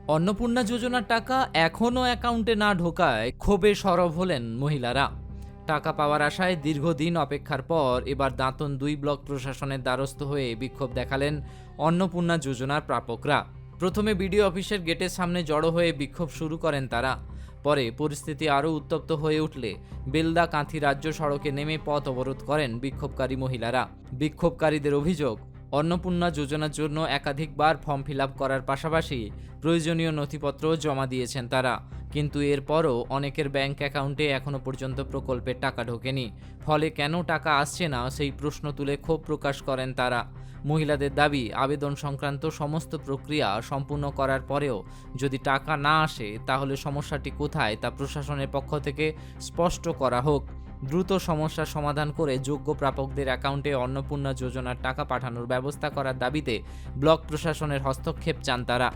অন্নপূর্ণা যোজনার টাকা এখনও অ্যাকাউন্টে না ঢোকায় ক্ষোভে সরব হলেন মহিলারা। টাকা পাওয়ার আশায় দীর্ঘদিন অপেক্ষার পর এবার দাঁতন 2 ব্লক প্রশাসনের দ্বারস্থ হয়ে বিক্ষোভ দেখালেন অন্নপূর্ণা যোজনার প্রাপকরা। প্রথমে বিডিও অফিসের গেটের সামনে জড়ো হয়ে বিক্ষোভ শুরু করেন তারা। পরে পরিস্থিতি আরও উত্তপ্ত হয়ে উঠলে বেলদা কাঁথি রাজ্য সড়কে নেমে পথ অবরোধ করেন বিক্ষোভকারী মহিলারা। বিক্ষোভকারীদের অভিযোগ, অন্নপূর্ণা যোজনার জন্য একাধিকবার ফর্ম ফিল আপ করার পাশাপাশি প্রয়োজনীয় নথিপত্র জমা দিয়েছেন তারা, কিন্তু এরপরও অনেকের ব্যাংক অ্যাকাউন্টে এখনও পর্যন্ত প্রকল্পের টাকা ঢোকেনি। ফলে কেন টাকা আসছে না সেই প্রশ্ন তুলে ক্ষোভ প্রকাশ করেন তারা। মহিলাদের দাবি, আবেদন সংক্রান্ত সমস্ত প্রক্রিয়া সম্পূর্ণ করার পরেও যদি টাকা না আসে তাহলে সমস্যাটি কোথায় তা প্রশাসনের পক্ষ থেকে স্পষ্ট করা হোক। দ্রুত সমস্যার সমাধান করে যোগ্য প্রাপকদের অ্যাকাউন্টে অন্নপূর্ণা যোজনার টাকা পাঠানোর ব্যবস্থা করার দাবিতে ব্লক প্রশাসনের হস্তক্ষেপ চান তারা।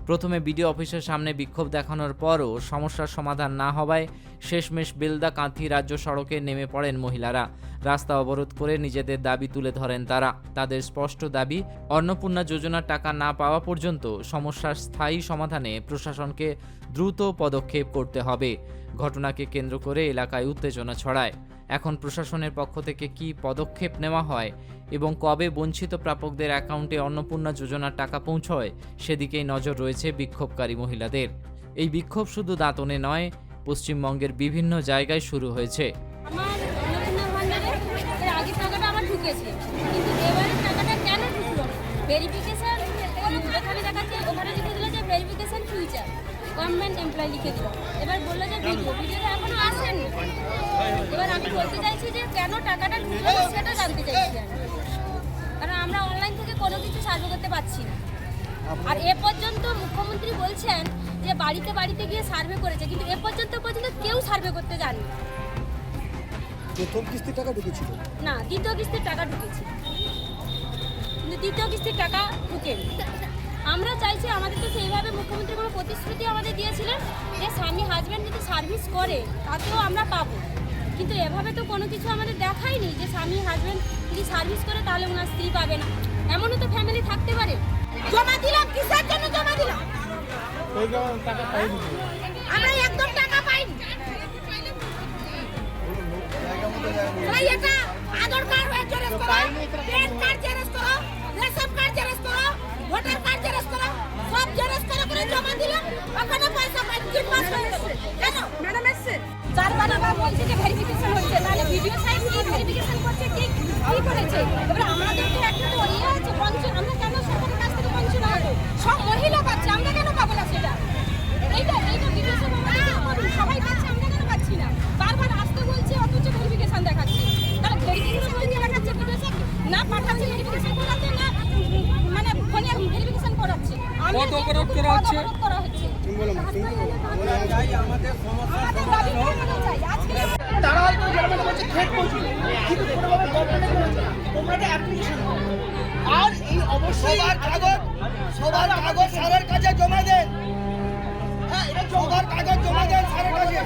প্রথমে বিডিও অফিসের সামনে বিক্ষোভ দেখানোর পরও সমস্যার সমাধান না হওয়ায় শেষমেশ বেলদা কাঁথি রাজ্য সড়কে নেমে পড়েন মহিলারা। রাস্তা অবরোধ করে নিজেদের দাবি তুলে ধরেন তারা। তাদের স্পষ্ট দাবি, অন্নপূর্ণা যোজনার টাকা না পাওয়া পর্যন্ত সমস্যার স্থায়ী সমাধানে প্রশাসনকে দ্রুত পদক্ষেপ করতে হবে। ঘটনাকে কেন্দ্র করে এলাকায় উত্তেজনা ছড়ায়। এখন প্রশাসনের পক্ষ থেকে কী পদক্ষেপ নেওয়া হয় এবং কবে বঞ্চিত প্রাপকদের অ্যাকাউন্টে অন্নপূর্ণা যোজনার টাকা পৌঁছয় সেদিকেই নজর রয়েছে বিক্ষোভকারী মহিলাদের। এই বিক্ষোভ শুধু দাঁতনে নয়, পশ্চিমবঙ্গের বিভিন্ন জায়গায় শুরু হয়েছে। আমার অন্নপূর্ণা ভান্ডারে এর আগের টাকাটা আমার ঢুকেছে, কিন্তু এবারের টাকাটা কেন ঢুকলো না? ভেরিফিকেশন এখানে দেখাচ্ছে, ওখানে লিখে দিল যে ভেরিফিকেশন ফিউচার গভর্নমেন্ট এমপ্লয় লিখে দিল। এবার বললো যে ভিডিওটা এখনো আসেনি। এবার আমি বলতে চাইছি যে কেন টাকাটা ঢুকলো না সেটা জানতে চাইছি আমি, কারণ আমরা অনলাইন থেকে কোনো কিছু সার্ভে করতে পারছি না। আর এ পর্যন্ত মুখ্যমন্ত্রী বলছেন যে বাড়িতে বাড়িতে গিয়ে সার্ভে করেছে, কিন্তু এ পর্যন্ত কেউ সার্ভে করতে যায়নি। প্রথম কিস্তির টাকা ঢুকেছিল না, দ্বিতীয় কিস্তির টাকা ঢুকেছে, কিন্তু তৃতীয় কিস্তির টাকা ঢুকেনি। আমরা চাইছি, আমাদের তো সেইভাবে মুখ্যমন্ত্রী কোনো প্রতিশ্রুতি আমাদের দিয়েছিলেন যে স্বামী হাজব্যান্ড যদি সার্ভিস করে তাতেও আমরা পাবো, কিন্তু এভাবে তো কোনো কিছু আমাদের দেখায়নি যে স্বামী হাজব্যান্ড যদি সার্ভিস করে তাহলে ওনার স্ত্রী পাবে না। এমনও তো ফ্যামিলি থাকতে পারে। জমা দিলাম, কিসের জন্য জমা দিলাম? আমরা একদম টাকা পাইনি। এটা আধার কার্ড জেরক্স করো, প্যান কার্ড জেরক্স করো, রেশন কার্ড জেরক্স করো, ভোটার কার্ড জেরক্স করো, সব জেরক্স করে জমা দিলাম। ওখানে পয়সা পাই 3 মাস হয়ে গেছে। কেন ম্যাডাম এসছে 4 বার বলছে যে ভেরিফিকেশন হচ্ছে, তাহলে ভিডিও সাইড কি ভেরিফিকেশন করছে, কি করেছে? এবার আমাদের তো একটা তো ইয়ে আছে পঞ্চায়েত, আমরা কেন সরকারের কাছ থেকে পঞ্চায়েত পাবো? সব মহিলা পাচ্ছে, আমরা কেন পাবো না সেটা? এইটা ভিডিও সব আমাদের সবাই পাচ্ছে, আমরা কেন পাচ্ছি না? বারবার আসতে বলছে অথচ ভেরিফিকেশন দেখাচ্ছে। তাহলে ভেরিফিকেশন বলতে দেখাচ্ছে ভিডিও না পাঠাচ্ছে, ভেরিফিকেশন করাতে না মানে ফোনে ভেরিফিকেশন করাচ্ছে। কত অবরোধ করা হচ্ছে? তারা হয়তো যেরকম বলছে খেট পৌঁছল, কিন্তু কোনোভাবে গভর্নমেন্টে বলেছে তোমরা একটা অ্যাপ্লিকেশন আর এই অবশ্যই সবার কাগজ স্যারের কাছে জমা দেন। হ্যাঁ, এটা সবার কাগজ জমা দেন স্যারের কাছে।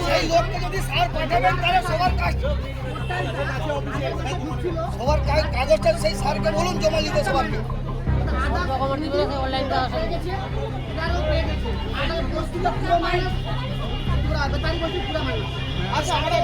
সেই লোককে যদি স্যার পাঠাবেন তাহলে সবার কাগজটা সেই স্যারকে বলুন জমা নিতে সবারকে। আচ্ছা, আমরা